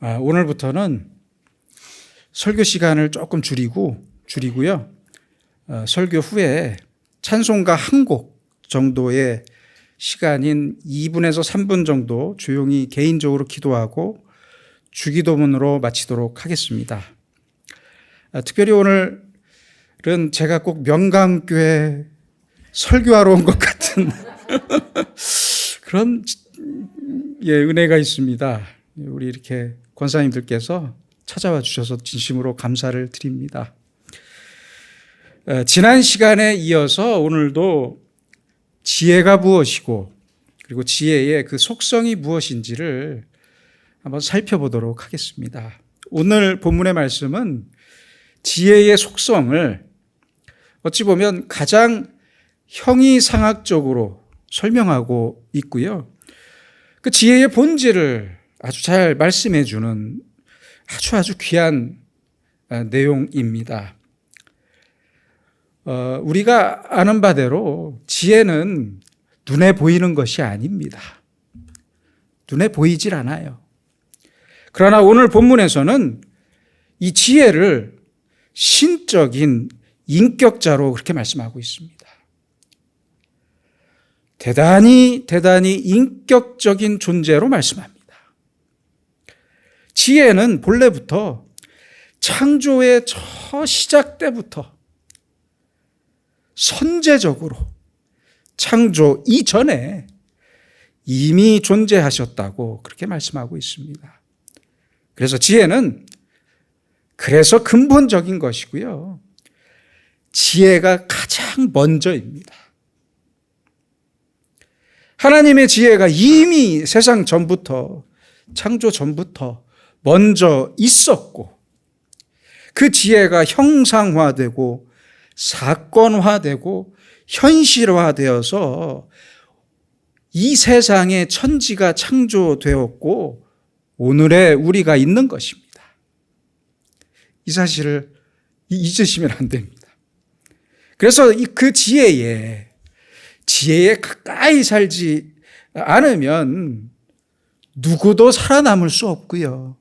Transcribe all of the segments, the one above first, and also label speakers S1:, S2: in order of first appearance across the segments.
S1: 오늘부터는 설교 시간을 조금 줄이고요. 설교 후에 찬송가 한 곡 정도의 시간인 2분에서 3분 정도 조용히 개인적으로 기도하고 주기도문으로 마치도록 하겠습니다. 특별히 오늘은 제가 꼭 명강교회 설교하러 온 것 같은 그런 은혜가 있습니다. 우리 이렇게 권사님들께서 찾아와 주셔서 진심으로 감사를 드립니다. 지난 시간에 이어서 오늘도 지혜가 무엇이고 그리고 지혜의 그 속성이 무엇인지를 한번 살펴보도록 하겠습니다. 오늘 본문의 말씀은 지혜의 속성을 어찌 보면 가장 형이상학적으로 설명하고 있고요. 그 지혜의 본질을 아주 잘 말씀해 주는 아주 귀한 내용입니다. 우리가 아는 바대로 지혜는 눈에 보이는 것이 아닙니다. 눈에 보이질 않아요. 그러나 오늘 본문에서는 이 지혜를 신적인 인격자로 그렇게 말씀하고 있습니다. 대단히 인격적인 존재로 말씀합니다. 지혜는 본래부터 창조의 저 시작 때부터 선제적으로 창조 이전에 이미 존재하셨다고 그렇게 말씀하고 있습니다. 그래서 지혜는 그래서 근본적인 것이고요. 지혜가 가장 먼저입니다. 하나님의 지혜가 이미 세상 전부터 창조 전부터 먼저 있었고 그 지혜가 형상화되고 사건화되고 현실화되어서 이 세상의 천지가 창조되었고 오늘의 우리가 있는 것입니다. 이 사실을 잊으시면 안 됩니다. 그래서 그 지혜에 가까이 살지 않으면 누구도 살아남을 수 없고요.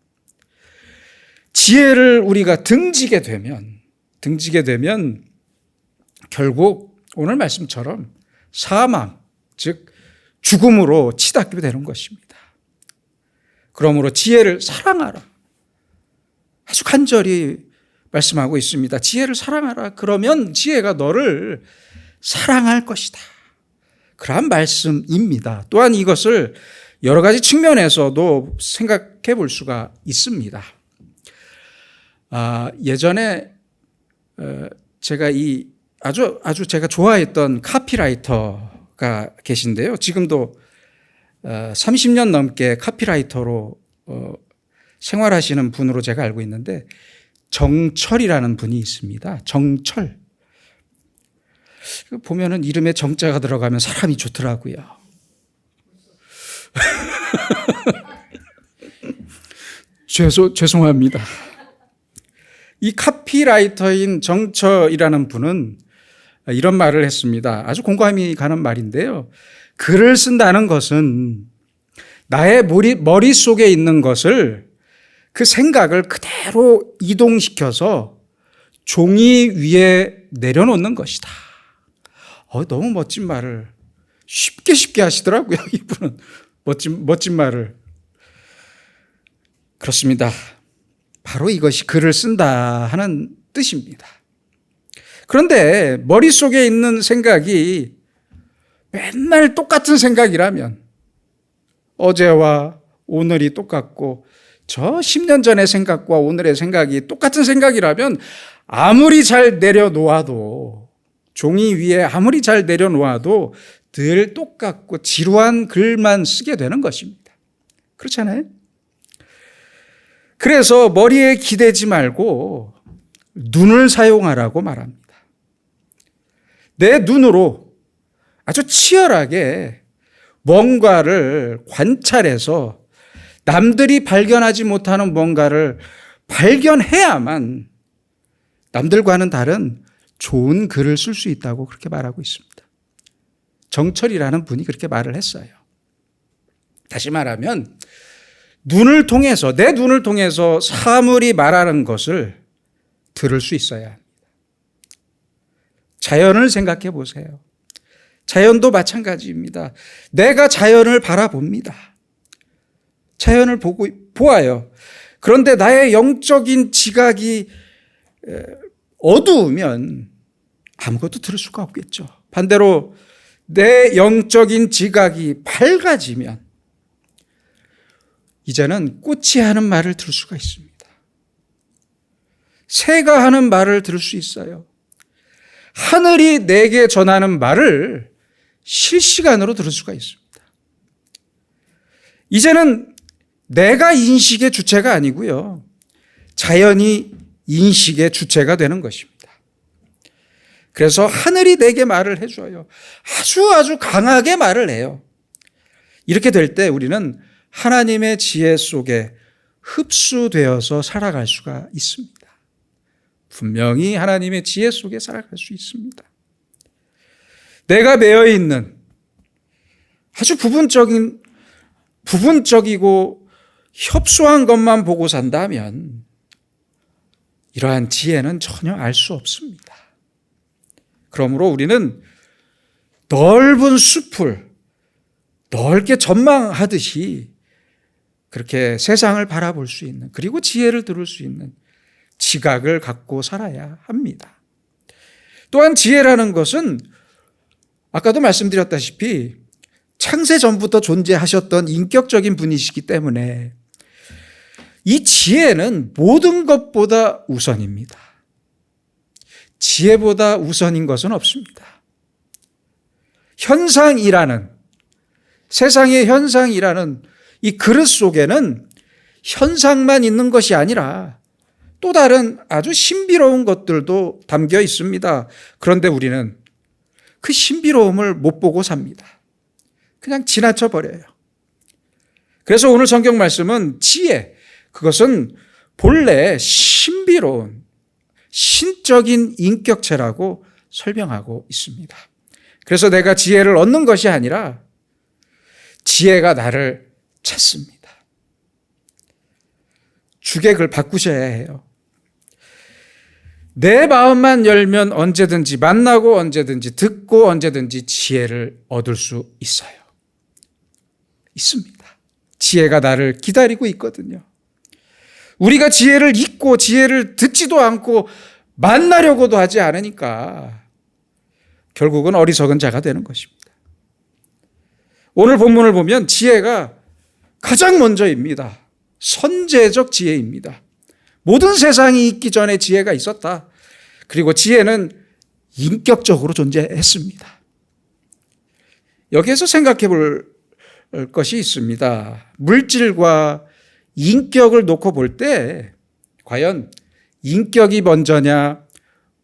S1: 지혜를 우리가 등지게 되면 결국 오늘 말씀처럼 사망, 즉 죽음으로 치닫게 되는 것입니다. 그러므로 지혜를 사랑하라. 아주 간절히 말씀하고 있습니다. 지혜를 사랑하라. 그러면 지혜가 너를 사랑할 것이다. 그러한 말씀입니다. 또한 이것을 여러 가지 측면에서도 생각해 볼 수가 있습니다. 예전에 제가 아주 제가 좋아했던 카피라이터가 계신데요. 지금도 30년 넘게 카피라이터로 생활하시는 분으로 제가 알고 있는데 정철이라는 분이 있습니다. 정철. 보면은 이름에 정자가 들어가면 사람이 좋더라고요. 죄송합니다. 이 카피라이터인 정철이라는 분은 이런 말을 했습니다. 아주 공감이 가는 말인데요. 글을 쓴다는 것은 나의 머릿속에 있는 것을 그 생각을 그대로 이동시켜서 종이 위에 내려놓는 것이다. 너무 멋진 말을 쉽게 하시더라고요. 이분은 멋진 말을. 그렇습니다. 바로 이것이 글을 쓴다 하는 뜻입니다. 그런데 머릿속에 있는 생각이 맨날 똑같은 생각이라면 어제와 오늘이 똑같고 저 10년 전의 생각과 오늘의 생각이 똑같은 생각이라면 아무리 잘 내려놓아도 종이 위에 아무리 잘 내려놓아도 늘 똑같고 지루한 글만 쓰게 되는 것입니다. 그렇잖아요? 그래서 머리에 기대지 말고 눈을 사용하라고 말합니다. 내 눈으로 아주 치열하게 뭔가를 관찰해서 남들이 발견하지 못하는 뭔가를 발견해야만 남들과는 다른 좋은 글을 쓸 수 있다고 그렇게 말하고 있습니다. 정철이라는 분이 그렇게 말을 했어요. 다시 말하면 눈을 통해서, 내 눈을 통해서 사물이 말하는 것을 들을 수 있어야 합니다. 자연을 생각해 보세요. 자연도 마찬가지입니다. 내가 자연을 바라봅니다. 자연을 보아요. 그런데 나의 영적인 지각이 어두우면 아무것도 들을 수가 없겠죠. 반대로 내 영적인 지각이 밝아지면 이제는 꽃이 하는 말을 들을 수가 있습니다. 새가 하는 말을 들을 수 있어요. 하늘이 내게 전하는 말을 실시간으로 들을 수가 있습니다. 이제는 내가 인식의 주체가 아니고요. 자연이 인식의 주체가 되는 것입니다. 그래서 하늘이 내게 말을 해줘요. 아주 강하게 말을 해요. 이렇게 될 때 우리는 하나님의 지혜 속에 흡수되어서 살아갈 수가 있습니다. 분명히 하나님의 지혜 속에 살아갈 수 있습니다. 내가 매여 있는 아주 부분적이고 협소한 것만 보고 산다면 이러한 지혜는 전혀 알 수 없습니다. 그러므로 우리는 넓은 숲을 넓게 전망하듯이 그렇게 세상을 바라볼 수 있는, 그리고 지혜를 들을 수 있는 지각을 갖고 살아야 합니다. 또한 지혜라는 것은 아까도 말씀드렸다시피 창세 전부터 존재하셨던 인격적인 분이시기 때문에 이 지혜는 모든 것보다 우선입니다. 지혜보다 우선인 것은 없습니다. 세상의 현상이라는 이 그릇 속에는 현상만 있는 것이 아니라 또 다른 아주 신비로운 것들도 담겨 있습니다. 그런데 우리는 그 신비로움을 못 보고 삽니다. 그냥 지나쳐 버려요. 그래서 오늘 성경 말씀은 지혜, 그것은 본래 신비로운 신적인 인격체라고 설명하고 있습니다. 그래서 내가 지혜를 얻는 것이 아니라 지혜가 나를 찾습니다. 주객을 바꾸셔야 해요. 내 마음만 열면 언제든지 만나고 언제든지 듣고 언제든지 지혜를 얻을 수 있어요. 있습니다. 지혜가 나를 기다리고 있거든요. 우리가 지혜를 잊고 지혜를 듣지도 않고 만나려고도 하지 않으니까 결국은 어리석은 자가 되는 것입니다. 오늘 본문을 보면 지혜가 가장 먼저입니다. 선제적 지혜입니다. 모든 세상이 있기 전에 지혜가 있었다. 그리고 지혜는 인격적으로 존재했습니다. 여기에서 생각해 볼 것이 있습니다. 물질과 인격을 놓고 볼 때 과연 인격이 먼저냐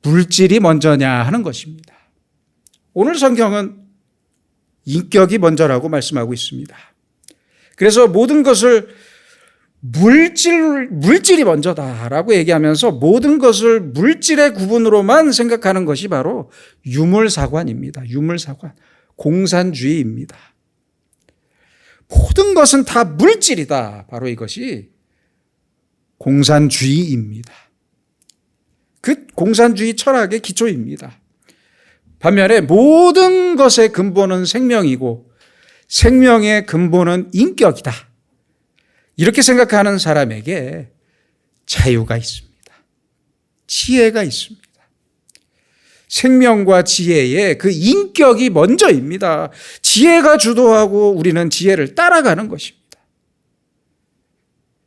S1: 물질이 먼저냐 하는 것입니다. 오늘 성경은 인격이 먼저라고 말씀하고 있습니다. 그래서 모든 것을 물질이 먼저다라고 얘기하면서 모든 것을 물질의 구분으로만 생각하는 것이 바로 유물사관입니다. 유물사관, 공산주의입니다. 모든 것은 다 물질이다. 바로 이것이 공산주의입니다. 그 공산주의 철학의 기초입니다. 반면에 모든 것의 근본은 생명이고 생명의 근본은 인격이다. 이렇게 생각하는 사람에게 자유가 있습니다. 지혜가 있습니다. 생명과 지혜의 그 인격이 먼저입니다. 지혜가 주도하고 우리는 지혜를 따라가는 것입니다.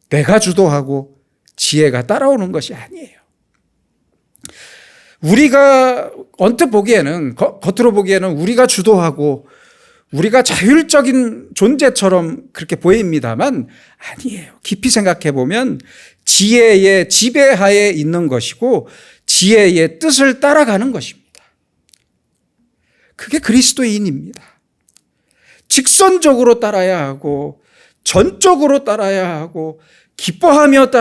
S1: 내가 주도하고 지혜가 따라오는 것이 아니에요. 우리가 언뜻 보기에는, 겉으로 보기에는 우리가 주도하고 우리가 자율적인 존재처럼 그렇게 보입니다만 아니에요. 깊이 생각해 보면 지혜의 지배하에 있는 것이고 지혜의 뜻을 따라가는 것입니다. 그게 그리스도인입니다. 직선적으로 따라야 하고 전적으로 따라야 하고 기뻐하며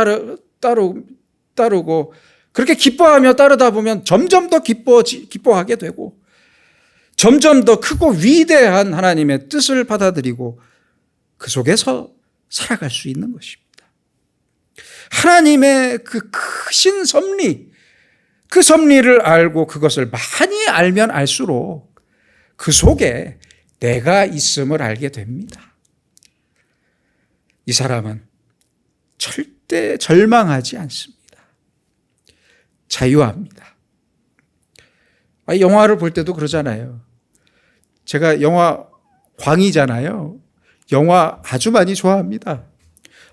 S1: 따르고 그렇게 기뻐하며 따르다 보면 점점 더 기뻐하게 되고 점점 더 크고 위대한 하나님의 뜻을 받아들이고 그 속에서 살아갈 수 있는 것입니다. 하나님의 그 크신 섭리, 그 섭리를 알고 그것을 많이 알면 알수록 그 속에 내가 있음을 알게 됩니다. 이 사람은 절대 절망하지 않습니다. 자유합니다. 영화를 볼 때도 그러잖아요. 제가 영화 광이잖아요. 영화 아주 많이 좋아합니다.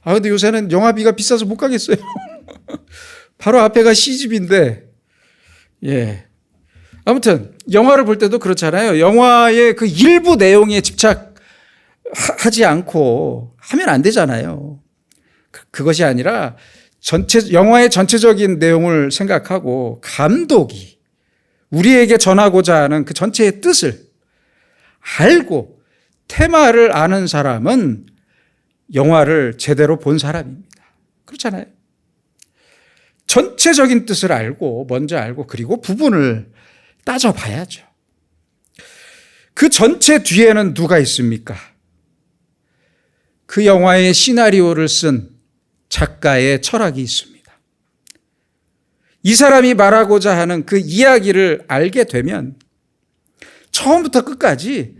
S1: 근데 요새는 영화비가 비싸서 못 가겠어요. 바로 앞에가 시집인데, 예. 아무튼, 영화를 볼 때도 그렇잖아요. 영화의 그 일부 내용에 집착하지 않고 하면 안 되잖아요. 그것이 아니라 영화의 전체적인 내용을 생각하고 감독이 우리에게 전하고자 하는 그 전체의 뜻을 알고 테마를 아는 사람은 영화를 제대로 본 사람입니다. 그렇잖아요. 전체적인 뜻을 먼저 알고 그리고 부분을 따져봐야죠. 그 전체 뒤에는 누가 있습니까? 그 영화의 시나리오를 쓴 작가의 철학이 있습니다. 이 사람이 말하고자 하는 그 이야기를 알게 되면 처음부터 끝까지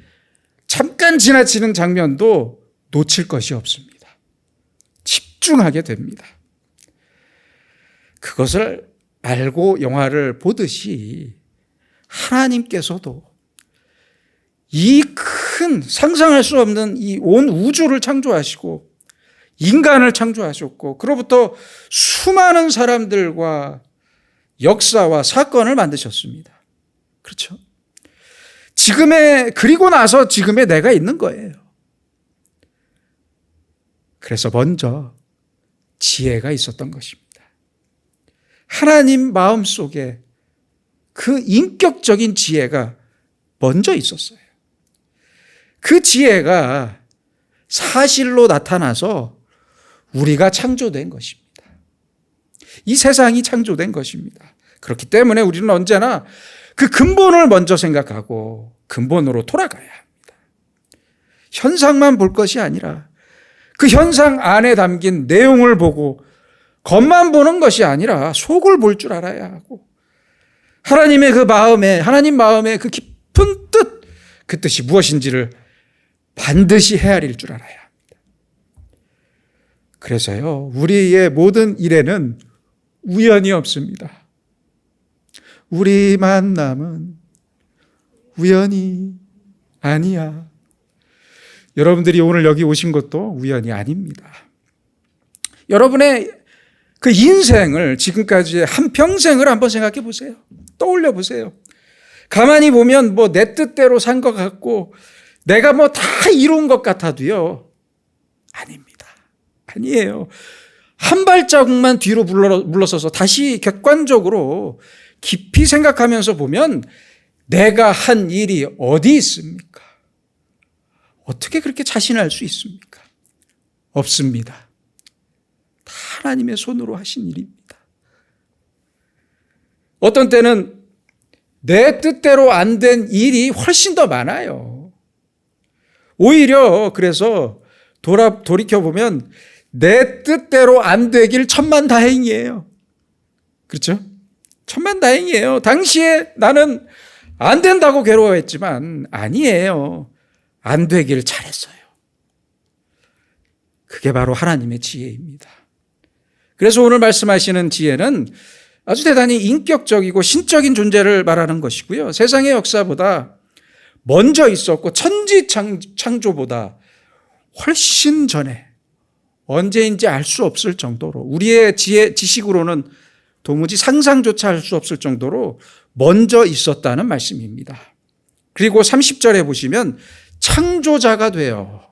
S1: 잠깐 지나치는 장면도 놓칠 것이 없습니다. 집중하게 됩니다. 그것을 알고 영화를 보듯이 하나님께서도 이 큰 상상할 수 없는 이 온 우주를 창조하시고 인간을 창조하셨고 그로부터 수많은 사람들과 역사와 사건을 만드셨습니다. 그렇죠? 그리고 나서 지금의 내가 있는 거예요. 그래서 먼저 지혜가 있었던 것입니다. 하나님 마음속에 그 인격적인 지혜가 먼저 있었어요. 그 지혜가 사실로 나타나서 우리가 창조된 것입니다. 이 세상이 창조된 것입니다. 그렇기 때문에 우리는 언제나 그 근본을 먼저 생각하고 근본으로 돌아가야 합니다. 현상만 볼 것이 아니라 그 현상 안에 담긴 내용을 보고 겉만 보는 것이 아니라 속을 볼 줄 알아야 하고 하나님 마음의 그 깊은 뜻, 그 뜻이 무엇인지를 반드시 헤아릴 줄 알아야 합니다. 그래서요, 우리의 모든 일에는 우연이 없습니다. 우리 만남은 우연이 아니야. 여러분들이 오늘 여기 오신 것도 우연이 아닙니다. 여러분의 그 인생을 지금까지의 한평생을 한번 생각해 보세요. 떠올려 보세요. 가만히 보면 내 뜻대로 산 것 같고 내가 다 이룬 것 같아도요. 아닙니다. 아니에요. 한 발자국만 뒤로 물러서서 다시 객관적으로 깊이 생각하면서 보면 내가 한 일이 어디 있습니까? 어떻게 그렇게 자신할 수 있습니까? 없습니다. 다 하나님의 손으로 하신 일입니다. 어떤 때는 내 뜻대로 안 된 일이 훨씬 더 많아요. 오히려 그래서 돌이켜보면 내 뜻대로 안 되길 천만다행이에요. 그렇죠? 천만다행이에요. 당시에 나는 안 된다고 괴로워했지만 아니에요. 안 되길 잘했어요. 그게 바로 하나님의 지혜입니다. 그래서 오늘 말씀하시는 지혜는 아주 대단히 인격적이고 신적인 존재를 말하는 것이고요. 세상의 역사보다 먼저 있었고 천지 창조보다 훨씬 전에 언제인지 알 수 없을 정도로 우리의 지식으로는 도무지 상상조차 할 수 없을 정도로 먼저 있었다는 말씀입니다. 그리고 30절에 보시면 창조자가 되어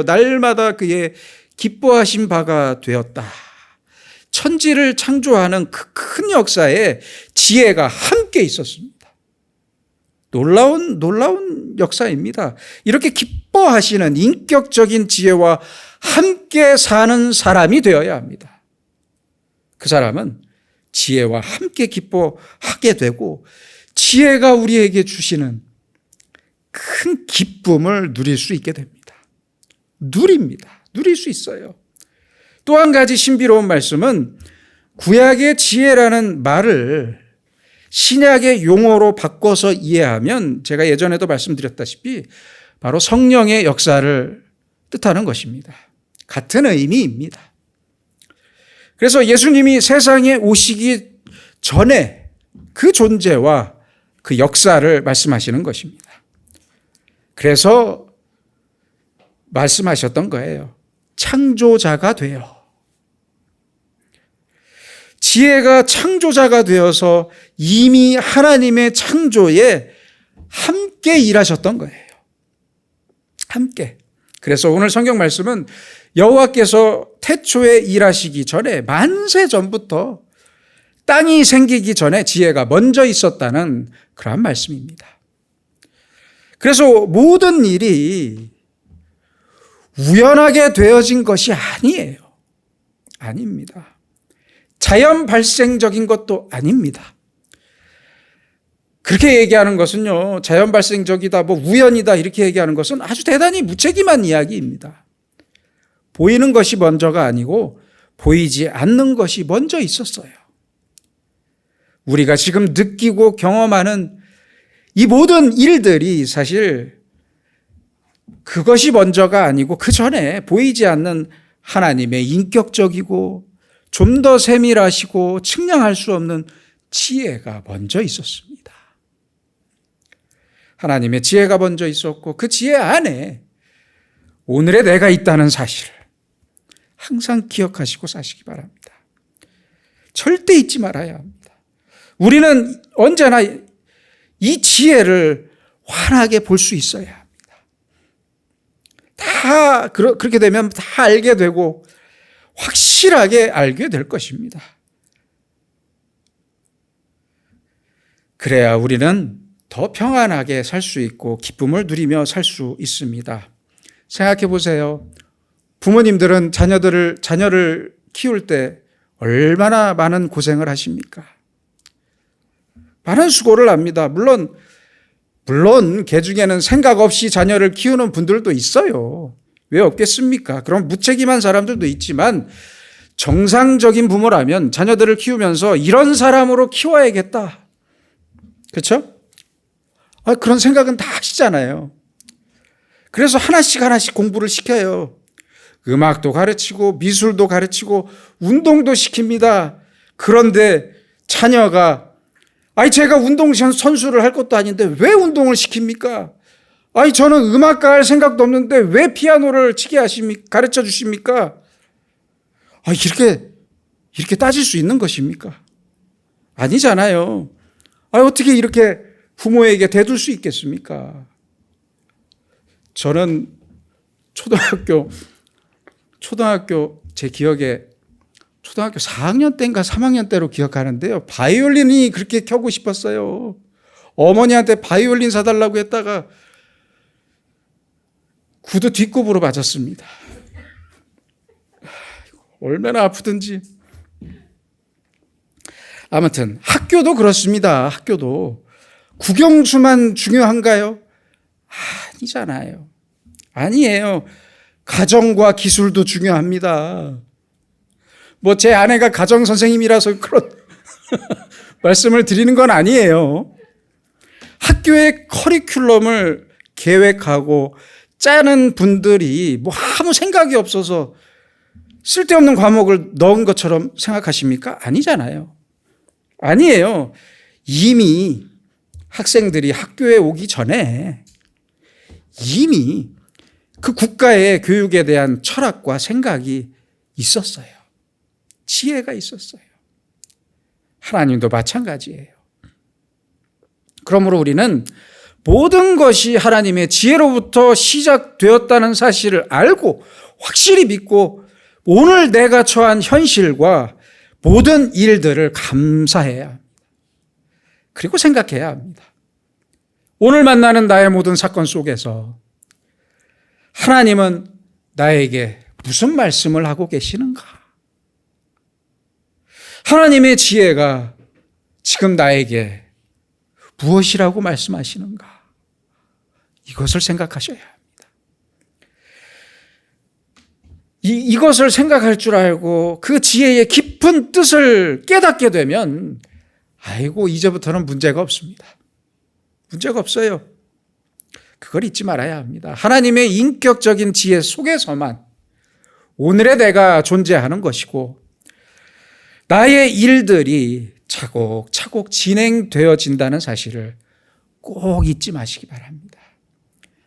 S1: 날마다 그의 기뻐하신 바가 되었다. 천지를 창조하는 그 큰 역사에 지혜가 함께 있었습니다. 놀라운 역사입니다. 이렇게 기뻐하시는 인격적인 지혜와 함께 사는 사람이 되어야 합니다. 그 사람은 지혜와 함께 기뻐하게 되고 지혜가 우리에게 주시는 큰 기쁨을 누릴 수 있게 됩니다. 누립니다. 누릴 수 있어요. 또 한 가지 신비로운 말씀은 구약의 지혜라는 말을 신약의 용어로 바꿔서 이해하면 제가 예전에도 말씀드렸다시피 바로 성령의 역사를 뜻하는 것입니다. 같은 의미입니다. 그래서 예수님이 세상에 오시기 전에 그 존재와 그 역사를 말씀하시는 것입니다. 그래서 말씀하셨던 거예요. 창조자가 되어. 지혜가 창조자가 되어서 이미 하나님의 창조에 함께 일하셨던 거예요. 함께. 그래서 오늘 성경 말씀은 여호와께서 태초에 일하시기 전에 만세 전부터 땅이 생기기 전에 지혜가 먼저 있었다는 그러한 말씀입니다. 그래서 모든 일이 우연하게 되어진 것이 아니에요. 아닙니다. 자연 발생적인 것도 아닙니다. 그렇게 얘기하는 것은요, 자연 발생적이다, 우연이다 이렇게 얘기하는 것은 아주 대단히 무책임한 이야기입니다. 보이는 것이 먼저가 아니고 보이지 않는 것이 먼저 있었어요. 우리가 지금 느끼고 경험하는 이 모든 일들이 사실 그것이 먼저가 아니고 그 전에 보이지 않는 하나님의 인격적이고 좀 더 세밀하시고 측량할 수 없는 지혜가 먼저 있었습니다. 하나님의 지혜가 먼저 있었고 그 지혜 안에 오늘의 내가 있다는 사실을 항상 기억하시고 사시기 바랍니다. 절대 잊지 말아야 합니다. 우리는 언제나 이 지혜를 환하게 볼 수 있어야 합니다. 다 그렇게 되면 다 알게 되고 확실하게 알게 될 것입니다. 그래야 우리는 더 평안하게 살 수 있고 기쁨을 누리며 살 수 있습니다. 생각해 보세요. 부모님들은 자녀를 키울 때 얼마나 많은 고생을 하십니까? 많은 수고를 합니다. 물론 개 중에는 생각 없이 자녀를 키우는 분들도 있어요. 왜 없겠습니까? 그럼 무책임한 사람들도 있지만 정상적인 부모라면 자녀들을 키우면서 이런 사람으로 키워야겠다. 그렇죠? 그런 생각은 다 하시잖아요. 그래서 하나씩 공부를 시켜요. 음악도 가르치고 미술도 가르치고 운동도 시킵니다. 그런데 자녀가 제가 운동 선수를 할 것도 아닌데 왜 운동을 시킵니까? 저는 음악가 할 생각도 없는데 왜 피아노를 치게 가르쳐 주십니까? 이렇게 따질 수 있는 것입니까? 아니잖아요. 어떻게 이렇게 부모에게 대들 수 있겠습니까? 저는 초등학교 제 기억에 초등학교 4학년 때인가 3학년 때로 기억하는데요. 바이올린이 그렇게 켜고 싶었어요. 어머니한테 바이올린 사달라고 했다가 구두 뒷굽으로 맞았습니다. 얼마나 아프든지. 아무튼 학교도 그렇습니다. 학교도 국영수만 중요한가요? 아니잖아요. 아니에요. 가정과 기술도 중요합니다. 제 아내가 가정 선생님이라서 그런 말씀을 드리는 건 아니에요. 학교의 커리큘럼을 계획하고 짜는 분들이 아무 생각이 없어서 쓸데없는 과목을 넣은 것처럼 생각하십니까? 아니잖아요. 아니에요. 이미 학생들이 학교에 오기 전에 이미 그 국가의 교육에 대한 철학과 생각이 있었어요. 지혜가 있었어요. 하나님도 마찬가지예요. 그러므로 우리는 모든 것이 하나님의 지혜로부터 시작되었다는 사실을 알고 확실히 믿고 오늘 내가 처한 현실과 모든 일들을 감사해야 합니다. 그리고 생각해야 합니다. 오늘 만나는 나의 모든 사건 속에서 하나님은 나에게 무슨 말씀을 하고 계시는가? 하나님의 지혜가 지금 나에게 무엇이라고 말씀하시는가? 이것을 생각하셔야 합니다. 이것을 생각할 줄 알고 그 지혜의 깊은 뜻을 깨닫게 되면 아이고 이제부터는 문제가 없습니다. 문제가 없어요. 그걸 잊지 말아야 합니다. 하나님의 인격적인 지혜 속에서만 오늘의 내가 존재하는 것이고 나의 일들이 차곡차곡 진행되어진다는 사실을 꼭 잊지 마시기 바랍니다.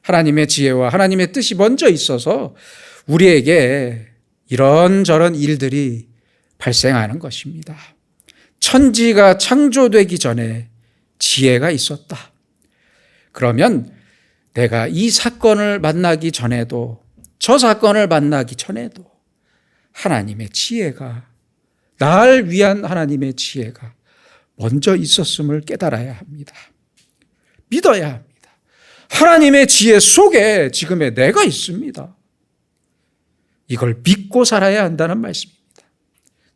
S1: 하나님의 지혜와 하나님의 뜻이 먼저 있어서 우리에게 이런저런 일들이 발생하는 것입니다. 천지가 창조되기 전에 지혜가 있었다. 그러면 내가 이 사건을 만나기 전에도 저 사건을 만나기 전에도 하나님의 지혜가 날 위한 하나님의 지혜가 먼저 있었음을 깨달아야 합니다. 믿어야 합니다. 하나님의 지혜 속에 지금의 내가 있습니다. 이걸 믿고 살아야 한다는 말씀입니다.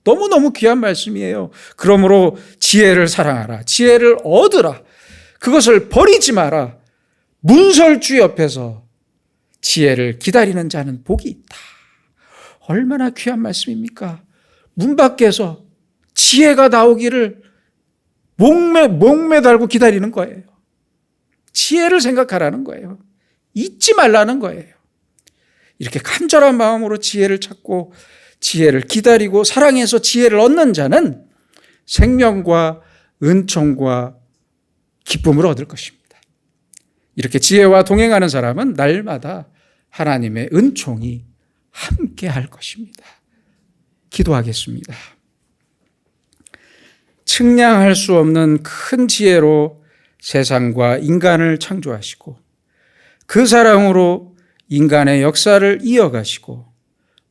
S1: 너무너무 귀한 말씀이에요. 그러므로 지혜를 사랑하라. 지혜를 얻으라. 그것을 버리지 마라. 문설주 옆에서 지혜를 기다리는 자는 복이 있다. 얼마나 귀한 말씀입니까? 문 밖에서 지혜가 나오기를 목매달고 기다리는 거예요. 지혜를 생각하라는 거예요. 잊지 말라는 거예요. 이렇게 간절한 마음으로 지혜를 찾고 지혜를 기다리고 사랑해서 지혜를 얻는 자는 생명과 은총과 기쁨을 얻을 것입니다. 이렇게 지혜와 동행하는 사람은 날마다 하나님의 은총이 함께 할 것입니다. 기도하겠습니다. 측량할 수 없는 큰 지혜로 세상과 인간을 창조하시고 그 사랑으로 인간의 역사를 이어가시고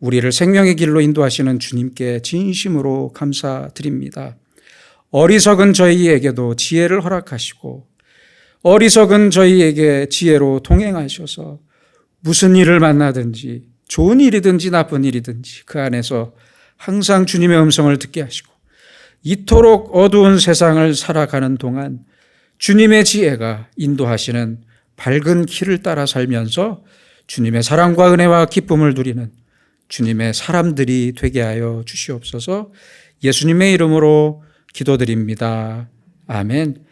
S1: 우리를 생명의 길로 인도하시는 주님께 진심으로 감사드립니다. 어리석은 저희에게도 지혜를 허락하시고 어리석은 저희에게 지혜로 동행하셔서 무슨 일을 만나든지 좋은 일이든지 나쁜 일이든지 그 안에서 항상 주님의 음성을 듣게 하시고 이토록 어두운 세상을 살아가는 동안 주님의 지혜가 인도하시는 밝은 길을 따라 살면서 주님의 사랑과 은혜와 기쁨을 누리는 주님의 사람들이 되게 하여 주시옵소서. 예수님의 이름으로 기도드립니다. 아멘.